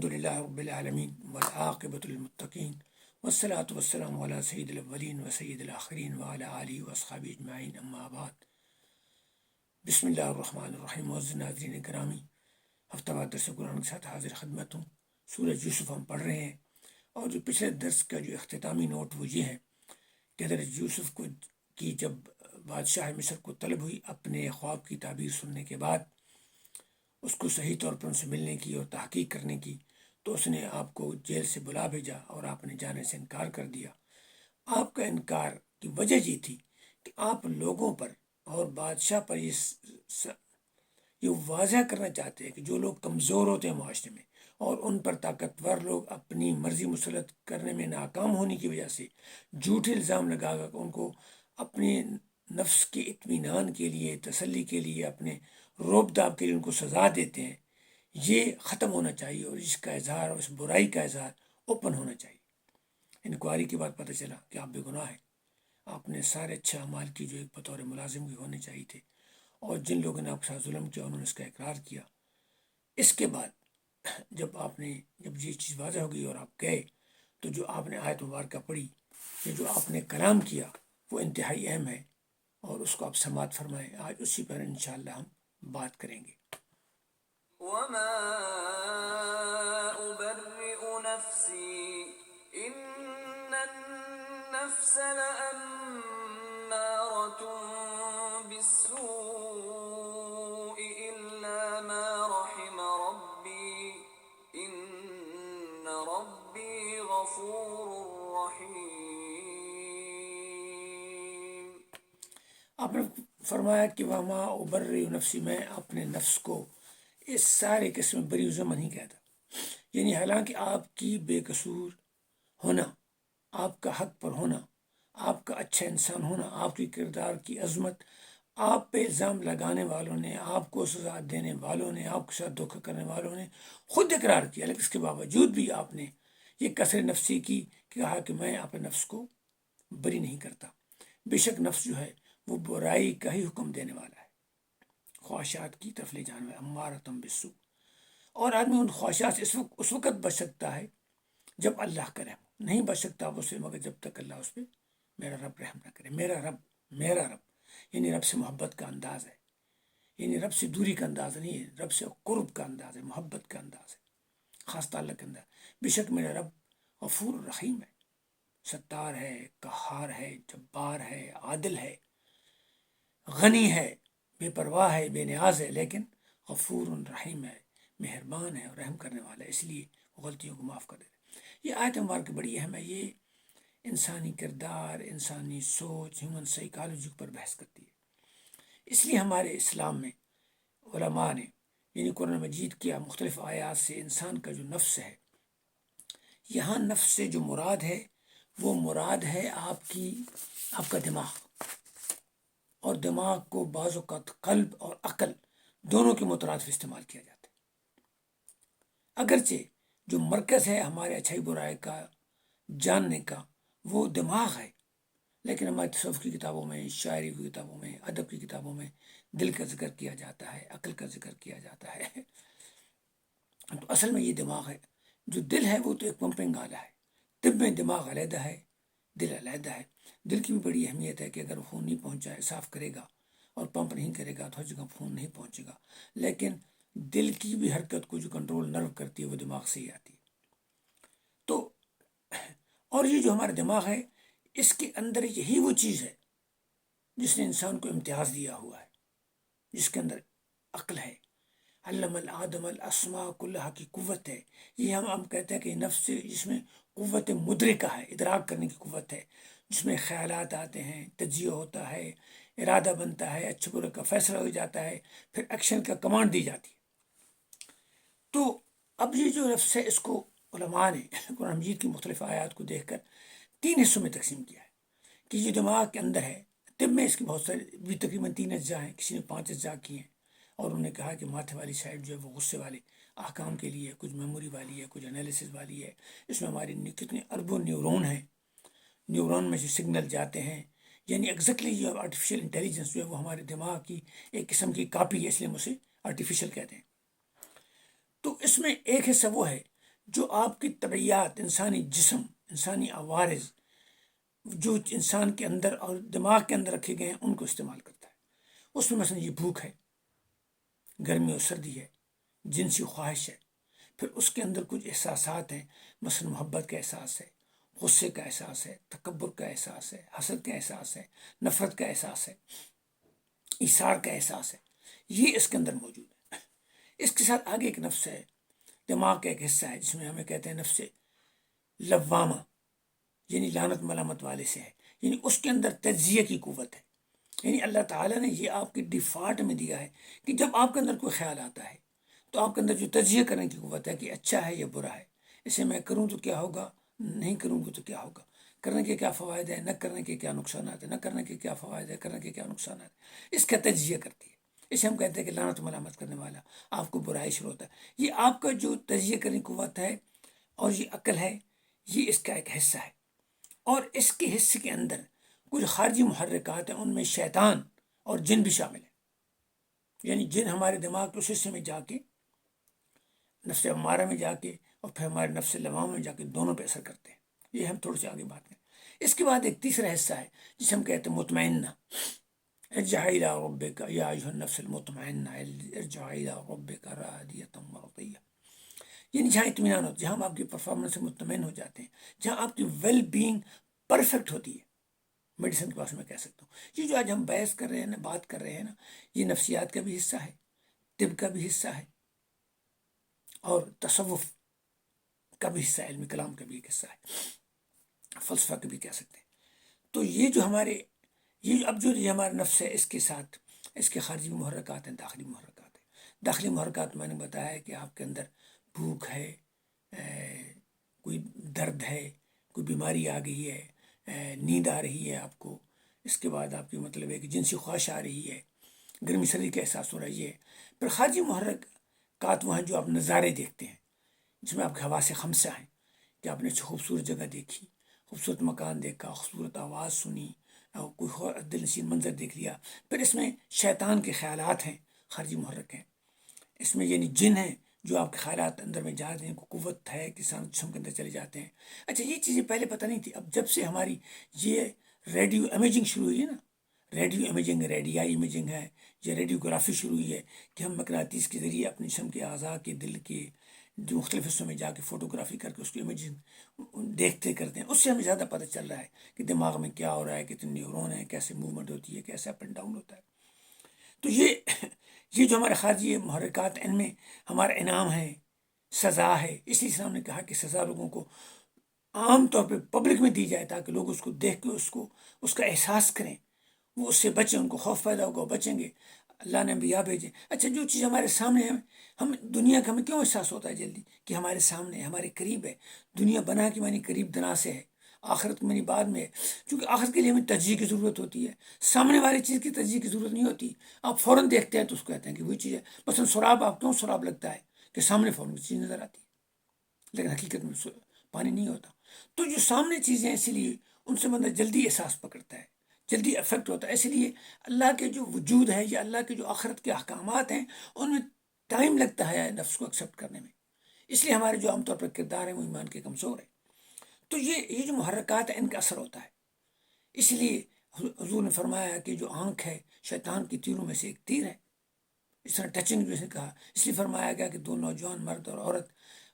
الحمد للہ رب العالمین والعاقبۃ للمتقین والصلاۃ والسلام علی سید الاولین و سید الآخرین وعلی آلہ واصحابہ اجمعین اما بعد۔ بسم اللہ الرحمن الرحیم۔ معزز ناظرین گرامی، ہفتہ وار درس قرآن کے ساتھ حاضر خدمت ہوں۔ سورۃ یوسف ہم پڑھ رہے ہیں، اور جو پچھلے درس کا جو اختتامی نوٹ وہ یہ ہے کہ حضرت یوسف کی جب بادشاہ مصر کو طلب ہوئی اپنے خواب کی تعبیر سننے کے بعد اس کو صحیح طور پر ان سے ملنے کی اور تحقیق کرنے کی، تو اس نے آپ کو جیل سے بلا بھیجا اور آپ نے جانے سے انکار کر دیا۔ آپ کا انکار کی وجہ یہ تھی کہ آپ لوگوں پر اور بادشاہ پر یہ واضح کرنا چاہتے ہیں کہ جو لوگ کمزور ہوتے ہیں معاشرے میں اور ان پر طاقتور لوگ اپنی مرضی مسلط کرنے میں ناکام ہونے کی وجہ سے جھوٹے الزام لگا کر ان کو اپنے نفس کے اطمینان کے لیے، تسلی کے لیے، اپنے روب داب کے لیے ان کو سزا دیتے ہیں، یہ ختم ہونا چاہیے اور اس کا اظہار اور اس برائی کا اظہار اوپن ہونا چاہیے۔ انکوائری کے بعد پتہ چلا کہ آپ بے گناہ ہیں، آپ نے سارے اچھے اعمال کی جو ایک بطور ملازم کے ہونے چاہیے تھے، اور جن لوگوں نے آپ کے ساتھ ظلم کیا انہوں نے اس کا اقرار کیا۔ اس کے بعد جب یہ چیز واضح ہو گئی اور آپ گئے، تو جو آپ نے آیت مبارکہ پڑھی، یہ جو آپ نے کلام کیا وہ انتہائی اہم ہے، اور اس کو آپ سماعت فرمائیں۔ آج اسی پر انشاءاللہ ہم بات کریں گے۔ وما أبرئ نفسي إن النفس لأمارة بالسوء إلا ما رحم ربي إن ربي غفور رحيم۔ آپ نے فرمایا کہ وما ابرئ نفسی، میں اپنے نفس کو اس سارے قسم بری و ذمہ نہیں کہتا، یعنی حالانکہ آپ کی بے قصور ہونا، آپ کا حق پر ہونا، آپ کا اچھا انسان ہونا، آپ کی کردار کی عظمت، آپ پہ الزام لگانے والوں نے، آپ کو سزا دینے والوں نے، آپ کے ساتھ دھوکہ کرنے والوں نے خود اقرار کیا، لیکن اس کے باوجود بھی آپ نے یہ کثر نفسی کی، کہا کہ میں اپنے نفس کو بری نہیں کرتا۔ بے شک نفس جو ہے وہ برائی کا ہی حکم دینے والا ہے، خواہشات کی طرف لے جانے والا، امارۃ بالسوء۔ اور آدمی ان خواہشات سے اس وقت بچ سکتا ہے جب اللہ کا رحم، نہیں بچ سکتا وہ سے مگر جب تک اللہ اس پہ میرا رب رحم نہ کرے۔ میرا رب یعنی رب سے محبت کا انداز ہے، یعنی رب سے دوری کا انداز نہیں ہے، رب سے قرب کا انداز ہے، محبت کا انداز ہے، خاص تعلق کا انداز۔ بے شک میرا رب غفور رحیم ہے، ستار ہے، قہار ہے، جبار ہے، عادل ہے، غنی ہے، بے پرواہ ہے، بے نیاز ہے، لیکن غفور رحیم ہے، مہربان ہے اور رحم کرنے والا ہے، اس لیے وہ غلطیوں کو معاف کر دیتا ہے۔ یہ آیت مبارکہ بڑی اہم ہے، یہ انسانی کردار، انسانی سوچ، ہیومن سائیکالوجی پر بحث کرتی ہے۔ اس لیے ہمارے اسلام میں علماء نے یعنی قرآن مجید کی مختلف آیات سے انسان کا جو نفس ہے، یہاں نفس سے جو مراد ہے وہ مراد ہے آپ کا دماغ، اور دماغ کو بعض اوقات قلب اور عقل دونوں کے مترادف استعمال کیا جاتا ہے۔ اگرچہ جو مرکز ہے ہمارے اچھائی برائی کا جاننے کا وہ دماغ ہے، لیکن ہماری تصوف کی کتابوں میں، شاعری کی کتابوں میں، ادب کی کتابوں میں دل کا ذکر کیا جاتا ہے، عقل کا ذکر کیا جاتا ہے۔ تو اصل میں یہ دماغ ہے، جو دل ہے وہ تو ایک پمپنگ آلہ ہے۔ طب میں دماغ علیحدہ ہے، دل علیحدہ ہے۔ دل کی بھی بڑی اہمیت ہے کہ اگر خون نہیں پہنچائے، صاف کرے گا اور پمپ نہیں کرے گا تو ہر جگہ خون نہیں پہنچے گا، لیکن دل کی بھی حرکت کو جو کنٹرول نرو کرتی ہے وہ دماغ سے ہی آتی ہے۔ تو اور یہ جو ہمارا دماغ ہے، اس کے اندر یہی وہ چیز ہے جس نے انسان کو امتیاز دیا ہوا ہے، جس کے اندر عقل ہے، علم الآدم الاسماء کلہا کی قوت ہے۔ یہ ہم کہتے ہیں کہ نفس جس میں قوت مدرکہ ہے، ادراک کرنے کی قوت ہے، جس میں خیالات آتے ہیں، تجزیہ ہوتا ہے، ارادہ بنتا ہے، اچھے برے کا فیصلہ ہو جاتا ہے، پھر ایکشن کا کمانڈ دی جاتی ہے۔ تو اب یہ جو نفس ہے اس کو علماء نے قرآن مجید کی مختلف آیات کو دیکھ کر 3 حصوں میں تقسیم کیا ہے کہ یہ دماغ کے اندر ہے۔ طب میں اس کے بہت سارے بھی تقریباً 3 اجزاء ہیں، کسی نے 5 اجزاء کی ہیں، اور انہوں نے کہا کہ ماتھے والی سائڈ جو ہے وہ غصے والے احکام کے لیے، کچھ میموری والی ہے، کچھ انالیسس والی ہے۔ اس میں ہمارے کتنے اربوں نیورون ہیں، نیورون میں سے سگنل جاتے ہیں، یعنی ایگزیکٹلی جو آرٹیفیشیل انٹیلیجنس جو ہے وہ ہمارے دماغ کی ایک قسم کی کاپی ہے، اس لیے ہم اسے آرٹیفیشیل کہتے ہیں۔ تو اس میں ایک حصہ وہ ہے جو آپ کی طبعیات، انسانی جسم، انسانی عوارض جو انسان کے اندر اور دماغ کے اندر رکھے گئے ہیں ان کو استعمال کرتا ہے. اس میں مثلا یہ بھوک ہے، گرمی اور سردی ہے، جنسی خواہش ہے، پھر اس کے اندر کچھ احساسات ہیں، مثلا محبت کا احساس ہے، غصے کا احساس ہے، تکبر کا احساس ہے، حسد کا احساس ہے، نفرت کا احساس ہے، ایثار کا احساس ہے. یہ اس کے اندر موجود ہے. اس کے ساتھ آگے ایک نفس ہے، دماغ کا ایک حصہ ہے جس میں ہمیں کہتے ہیں نفس لوامہ، یعنی لعنت ملامت والے سے ہے، یعنی اس کے اندر تجزیے کی قوت ہے. یعنی اللہ تعالیٰ نے یہ آپ کی ڈیفالٹ میں دیا ہے کہ جب آپ کے اندر کوئی خیال آتا ہے تو آپ کے اندر جو تجزیہ کرنے کی قوت ہے کہ اچھا ہے یا برا ہے، اسے میں کروں تو کیا ہوگا، نہیں کروں گا تو کیا ہوگا، کرنے کے کیا فوائد ہیں، نہ کرنے کے کیا نقصانات ہیں، نہ کرنے کے کیا فوائد ہیں، کرنے کے کیا نقصانات ہیں، اس کا تجزیہ کرتی ہے. اسے ہم کہتے ہیں کہ لعنت ملامت کرنے والا آپ کو برائی شروع ہوتا ہے. یہ آپ کا جو تجزیہ کرنے کی قوت ہے اور یہ عقل ہے، یہ اس کا ایک حصہ ہے. اور اس کے حصے کے اندر کچھ خارجی محرکات ہیں، ان میں شیطان اور جن بھی شامل ہیں. یعنی جن ہمارے دماغ کے اس حصے میں جا کے، نفس امارہ میں جا کے اور پھر ہمارے نفس لوامہ میں جا کے دونوں پہ اثر کرتے ہیں. یہ ہم تھوڑے سے آگے بات کریں. اس کے بعد ایک تیسرا حصہ ہے جسے ہم کہتے ہیں مطمئنہ. ارجعی الی ربک یا ایھا النفس المطمئنہ ارجعی الی ربک راضیۃ مرضیہ. یعنی جہاں اطمینان ہوتا ہے، جہاں ہم آپ کی پرفارمنس سے مطمئن ہو جاتے ہیں، جہاں آپ کی ویل بینگ پرفیکٹ ہوتی ہے. میڈیسن کے پاس میں کہہ سکتا ہوں یہ جو آج ہم بحث کر رہے ہیں نا، بات کر رہے ہیں نا، یہ نفسیات کا بھی حصہ ہے، طب کا بھی حصہ ہے، اور تصوف کا بھی حصہ ہے، علم کلام کا بھی ایک حصہ ہے، فلسفہ کا بھی کہہ سکتے ہیں. تو یہ جو ہمارے یہ اب جو یہ ہمارا نفس ہے، اس کے ساتھ اس کے خارجی محرکات ہیں، داخلی محرکات ہیں. داخلی محرکات میں نے بتایا ہے کہ آپ کے اندر بھوک ہے، کوئی درد ہے، کوئی بیماری آ گئی ہے، نیند آ رہی ہے آپ کو. اس کے بعد آپ کی مطلب ہے کہ جنسی خواہش آ رہی ہے، گرمی سردی کا احساس ہو رہا ہے. پھر خارجی محرکات وہ ہیں جو آپ نظارے دیکھتے ہیں، جس میں آپ کے حواس خمسہ ہیں کہ آپ نے اچھی خوبصورت جگہ دیکھی، خوبصورت مکان دیکھا، خوبصورت آواز سنی، کوئی دل نشین منظر دیکھ لیا. پھر اس میں شیطان کے خیالات ہیں، خارجی محرک ہیں. اس میں یعنی جن ہیں جو آپ کے خیالات اندر میں جاتے ہیں، کوئی قوت ہے کہ جسم کے اندر چلے جاتے ہیں. اچھا یہ چیزیں پہلے پتہ نہیں تھی. اب جب سے ہماری یہ ریڈیو امیجنگ شروع ہوئی ہے نا، ریڈیو امیجنگ، ریڈیائی امیجنگ ہے، یا ریڈیوگرافی شروع ہوئی ہے کہ ہم مقناطیس کے ذریعے اپنے جسم کے اعضاء کے، دل کے جو مختلف حصوں میں جا کے فوٹوگرافی کر کے اس کی امیجنگ دیکھتے کرتے ہیں. اس سے ہمیں زیادہ پتہ چل رہا ہے کہ دماغ میں کیا ہو رہا ہے، کتنے نیورون ہیں، کیسے موومنٹ ہوتی ہے، کیسے اپ اینڈ ڈاؤن ہوتا ہے. تو یہ جو ہمارے خارجی محرکات ان میں ہمارا انعام ہے، سزا ہے. اسی اسلام نے کہا کہ سزا لوگوں کو عام طور پہ پبلک میں دی جائے تاکہ لوگ اس کو دیکھ کے اس کا احساس کریں، وہ اس سے بچیں، ان کو خوف پیدا ہوگا، وہ بچیں گے. اللہ نے انبیاء بھیجے. اچھا جو چیز ہمارے سامنے ہے، ہم دنیا کا ہمیں کیوں احساس ہوتا ہے جلدی کہ ہمارے سامنے ہمارے قریب ہے. دنیا بنا کے معنی قریب دنا سے ہے، آخرت میں بعد میں ہے. کیونکہ آخرت کے لیے ہمیں تجزیے کی ضرورت ہوتی ہے، سامنے والی چیز کی تجزیے کی ضرورت نہیں ہوتی. آپ فوراً دیکھتے ہیں تو اس کو کہتے ہیں کہ وہی چیز ہے. مثلا سراب، آپ کیوں سراب لگتا ہے کہ سامنے فوراً چیز نظر آتی ہے، لیکن حقیقت میں پانی نہیں ہوتا. تو جو سامنے چیزیں اسی لیے ان سے بندہ جلدی احساس پکڑتا ہے، جلدی افیکٹ ہوتا ہے. اس لیے اللہ کے جو وجود ہے یا اللہ کے جو آخرت کے احکامات ہیں ان میں ٹائم لگتا ہے نفس کو ایکسیپٹ کرنے میں. اس لیے ہمارے جو عام طور پر کردار ہیں وہ ایمان کے کمزور ہیں. تو یہ جو محرکات ہیں ان کا اثر ہوتا ہے. اس لیے حضور نے فرمایا کہ جو آنکھ ہے شیطان کی تیروں میں سے ایک تیر ہے. اس طرح ٹچنگ جو نے کہا، اس لیے فرمایا گیا کہ دو نوجوان مرد اور عورت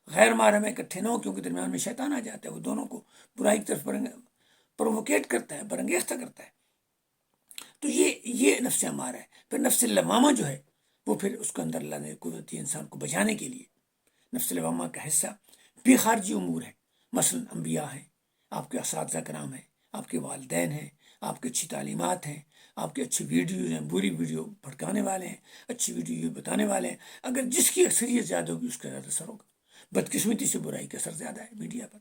غیر محرم اکٹھے نہ ہو، کیونکہ درمیان میں شیطان آ جاتا ہے، وہ دونوں کو برائی کی طرف پرووکیٹ کرتا ہے، برانگیختہ کرتا ہے. تو یہ نفس امارہ ہے. پھر نفس لوامہ جو ہے وہ پھر اس کے اندر اللہ نے قدرت دی انسان کو بچانے کے لیے. نفس لوامہ کا حصہ بھی خارجی امور ہے، مثلا انبیاء ہیں، آپ کے اساتذہ کرام ہیں، آپ کے والدین ہیں، آپ کی اچھی تعلیمات ہیں، آپ کی اچھی ویڈیوز ہیں، بری ویڈیو بھڑکانے والے ہیں، اچھی ویڈیو یہ بتانے والے ہیں. اگر جس کی اکثریت زیادہ ہوگی اس کا زیادہ اثر ہوگا. بدقسمتی سے برائی کا اثر زیادہ ہے میڈیا پر.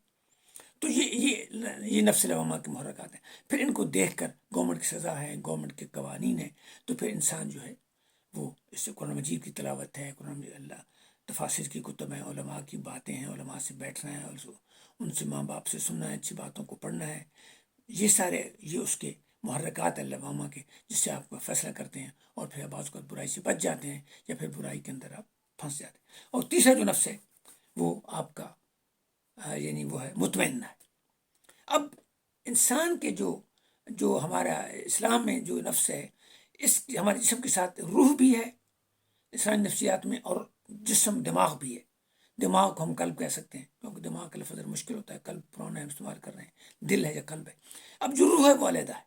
تو یہ نفس لوامہ کے محرکات ہیں. پھر ان کو دیکھ کر گورنمنٹ کی سزا ہے، گورنمنٹ کے قوانین ہیں، تو پھر انسان جو ہے وہ اس سے قرآن مجید کی تلاوت ہے، قرآن مجید اللہ تفاسیر کی کتب ہیں، علماء کی باتیں ہیں، علماء سے بیٹھنا ہے، اور ان سے ماں باپ سے سننا ہے، اچھی باتوں کو پڑھنا ہے. یہ سارے یہ اس کے محرکات ہیں لوامہ کے، جس سے آپ کو فیصلہ کرتے ہیں اور پھر بعض اوقات برائی سے بچ جاتے ہیں یا پھر برائی کے اندر آپ پھنس جاتے ہیں. اور تیسرا جو نفس ہے وہ آپ کا یعنی وہ ہے مطمئنہ ہے۔ اب انسان کے جو ہمارا اسلام میں جو نفس ہے، اس ہمارے جسم کے ساتھ روح بھی ہے انسانی نفسیات میں، اور جسم دماغ بھی ہے۔ دماغ کو ہم قلب کہہ سکتے ہیں، کیونکہ دماغ کا لفظ مشکل ہوتا ہے، قلب پرانا ہم استعمال کر رہے ہیں، دل ہے یا قلب ہے۔ اب جو روح ہے وہ علیحدہ ہے،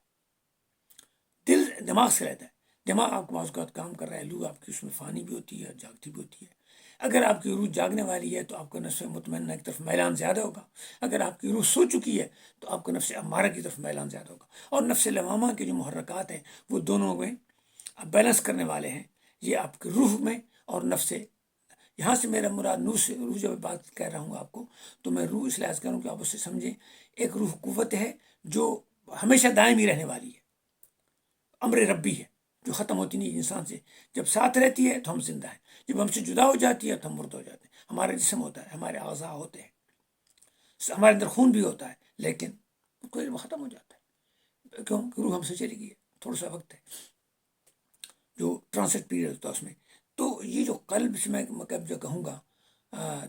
دل دماغ سے علیحدہ ہے۔ دماغ آپ کو بعض اوقات کام کر رہا ہے، روح آپ کی اس میں فانی بھی ہوتی ہے، جاگتی بھی ہوتی ہے۔ اگر آپ کی روح جاگنے والی ہے تو آپ کا نفس مطمئنہ کی طرف میلان زیادہ ہوگا، اگر آپ کی روح سو چکی ہے تو آپ کا نفس امارہ کی طرف میلان زیادہ ہوگا۔ اور نفس لوامہ کے جو محرکات ہیں وہ دونوں میں بیلنس کرنے والے ہیں، یہ آپ کی روح میں اور نفس۔ یہاں سے میرا مراد روح سے، روح جب بات کہہ رہا ہوں آپ کو تو میں روح اس لحاظ کروں کہ آپ اسے سمجھیں، ایک روح قوت ہے جو ہمیشہ دائمی رہنے والی ہے، امر ربی ہے، جو ختم ہوتی نہیں انسان سے۔ جب ساتھ رہتی ہے تو ہم زندہ ہیں، جب ہم سے جدا ہو جاتی ہے تو ہم مرد ہو جاتے ہیں۔ ہمارا جسم ہوتا ہے، ہمارے اعضاء ہوتے ہیں، ہمارے اندر خون بھی ہوتا ہے، لیکن کوئی وہ ختم ہو جاتا ہے، کیوں کہ روح ہم سے چلی گئی ہے، تھوڑا سا وقت ہے جو ٹرانسٹ پیریڈ ہوتا ہے اس میں۔ تو یہ جو قلب سے میں جو کہوں گا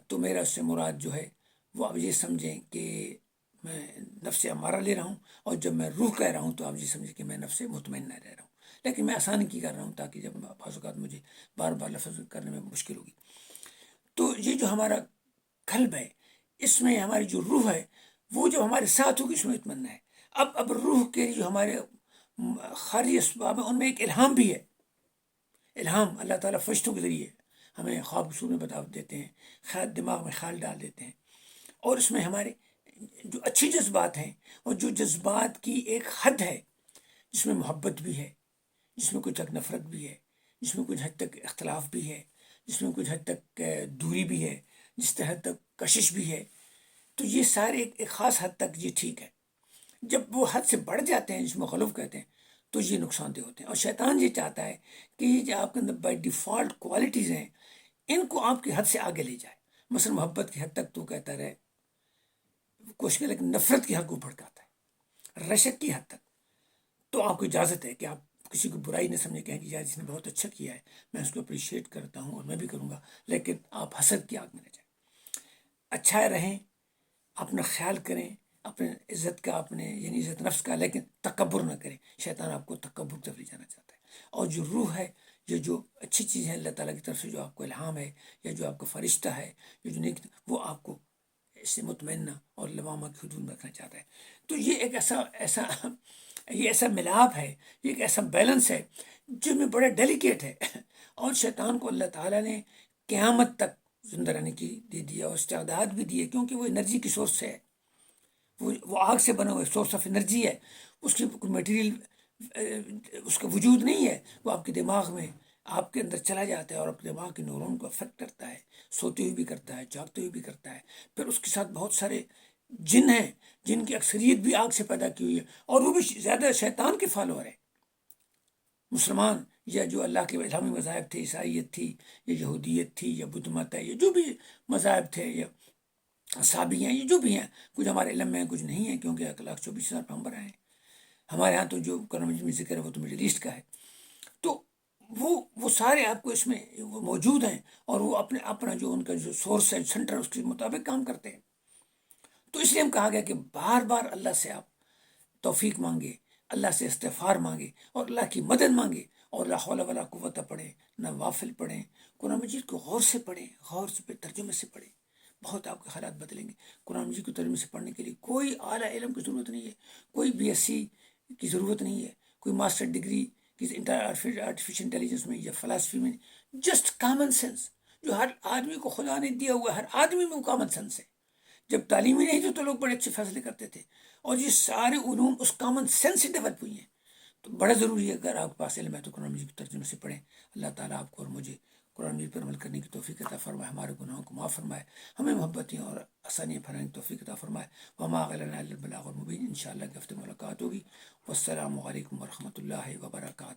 تو میرا اس سے مراد جو ہے وہ آپ یہ سمجھیں کہ میں نفس امارہ لے رہا ہوں، اور جب میں روح کہہ رہا ہوں تو آپ یہ سمجھیں کہ میں نفس مطمئنہ رہ رہا ہوں، لیکن میں آسانی کی کر رہا ہوں تاکہ جب بعض اوقات مجھے بار بار لفظ کرنے میں مشکل ہوگی۔ تو یہ جو ہمارا قلب ہے، اس میں ہماری جو روح ہے وہ جو ہمارے ساتھ ہوگی اس میں اطمینان ہے۔ اب روح کے جو ہمارے خارجی اسباب ہیں ان میں ایک الہام بھی ہے۔ الہام اللہ تعالیٰ فرشتوں کے ذریعے ہمیں خواب صورت میں بتا دیتے ہیں، خیال دماغ میں خیال ڈال دیتے ہیں، اور اس میں ہمارے جو اچھی جذبات ہیں، اور جو جذبات کی ایک حد ہے جس میں محبت بھی ہے، جس میں کچھ حد نفرت بھی ہے، جس میں کچھ حد تک اختلاف بھی ہے، جس میں کچھ حد تک دوری بھی ہے، جس حد تک کشش بھی ہے، تو یہ سارے ایک خاص حد تک یہ ٹھیک ہے۔ جب وہ حد سے بڑھ جاتے ہیں جس میں غلو کہتے ہیں تو یہ نقصان دہ ہوتے ہیں، اور شیطان یہ چاہتا ہے کہ یہ جو آپ کے اندر بائی ڈیفالٹ کوالٹیز ہیں ان کو آپ کی حد سے آگے لے جائے۔ مثلا محبت کی حد تک تو کہتا رہے، کوشش کرے، لیکن نفرت کی حد کو بھڑکاتا ہے، رشک کی حد تک۔ تو آپ کو اجازت ہے کہ آپ کسی کو برائی نہ سمجھے، کہیں کہ یار جس نے بہت اچھا کیا ہے میں اس کو اپریشیٹ کرتا ہوں اور میں بھی کروں گا، لیکن آپ حسد کی آگ میں نہ جائیں، اچھا رہیں، اپنا خیال کریں، اپنے عزت کا، اپنے یعنی عزت نفس کا، لیکن تکبر نہ کریں۔ شیطان آپ کو تکبر طرف لے جانا چاہتا ہے۔ اور جو روح ہے، جو اچھی چیز ہے اللہ تعالیٰ کی طرف سے جو آپ کو الہام ہے، یا جو آپ کا فرشتہ ہے، جو نیک، وہ آپ کو اس سے مطمئنہ اور لوامہ کی حدود میں رکھنا چاہتا ہے۔ تو یہ ایک ایسا ملاپ ہے، یہ ایک ایسا بیلنس ہے جو میں بڑا ڈیلیکیٹ ہے، اور شیطان کو اللہ تعالیٰ نے قیامت تک زندہ رہنے کی دے دیا اور استعداد بھی دی ہے، کیونکہ وہ انرجی کی سورس ہے، وہ آگ سے بنا ہوا سورس آف انرجی ہے، اس کی کوئی مٹیریل اس کا وجود نہیں ہے، وہ آپ کے دماغ میں، آپ کے اندر چلا جاتا ہے اور اپنے دماغ کے نورون کو افیکٹ کرتا ہے، سوتے ہوئے بھی کرتا ہے، جاگتے ہوئے بھی کرتا ہے۔ پھر اس کے ساتھ بہت سارے جن ہیں جن کی اکثریت بھی آگ سے پیدا کی ہوئی ہے، اور وہ بھی زیادہ شیطان کے فالوور ہیں۔ مسلمان یا جو اللہ کے الہامی مذاہب تھے، عیسائیت تھی یا یہودیت تھی یا بدھ مت ہے، یا جو بھی مذاہب تھے، یا صحابی ہیں، یہ جو بھی ہیں، کچھ ہمارے علم میں ہیں، کچھ نہیں ہیں، کیونکہ 1,24,000 پیغمبر آئے ہیں۔ ہمارے ہاں تو جو قرآن مجید میں ذکر ہے وہ تو مڈل ایسٹ کا ہے۔ تو وہ سارے آپ کو اس میں وہ موجود ہیں، اور وہ اپنا جو ان کا جو سورس ہے، سینٹر، اس کے مطابق کام کرتے ہیں۔ تو اس لیے ہم کہا گیا کہ بار بار اللہ سے آپ توفیق مانگے، اللہ سے استغفار مانگے، اور اللہ کی مدد مانگے، اور لا حول ولا قوت پڑھیں، نوافل پڑھیں، قرآن مجید کو غور سے پڑھیں، غور سے ترجمے سے پڑھیں، بہت آپ کے حالات بدلیں گے۔ قرآن مجید کو ترجمے سے پڑھنے کے لیے کوئی اعلیٰ علم کی ضرورت نہیں ہے، کوئی BSc کی ضرورت نہیں ہے، کوئی ماسٹر ڈگری کی آرٹیفیشل انٹیلیجنس میں یا فلاسفی میں، جسٹ کامن سینس جو ہر آدمی کو خدا نے دیا ہوا ہے، ہر آدمی میں وہ کامن سینس ہے۔ جب تعلیم ہی نہیں تھی تو لوگ بڑے اچھے فیصلے کرتے تھے، اور یہ سارے علوم اس کامن سینس سے ڈیولپ ہوئی ہیں۔ تو بڑا ضروری ہے اگر آپ کے پاس علم ہے تو قرآن مجید کے ترجمے سے پڑھیں۔ اللہ تعالیٰ آپ کو اور مجھے قرآن مجید پر عمل کرنے کی توفیق عطا فرمائے، ہمارے گناہوں کو معاف فرمائے، ہمیں محبتیں اور آسانیاں فرمانے کی توفیق عطا فرمائے۔ وما علینا الا البلاغ المبین۔ انشاءاللہ کہ ہفتے ملاقات ہوگی۔ والسلام علیکم ورحمۃ اللہ وبرکاتہ۔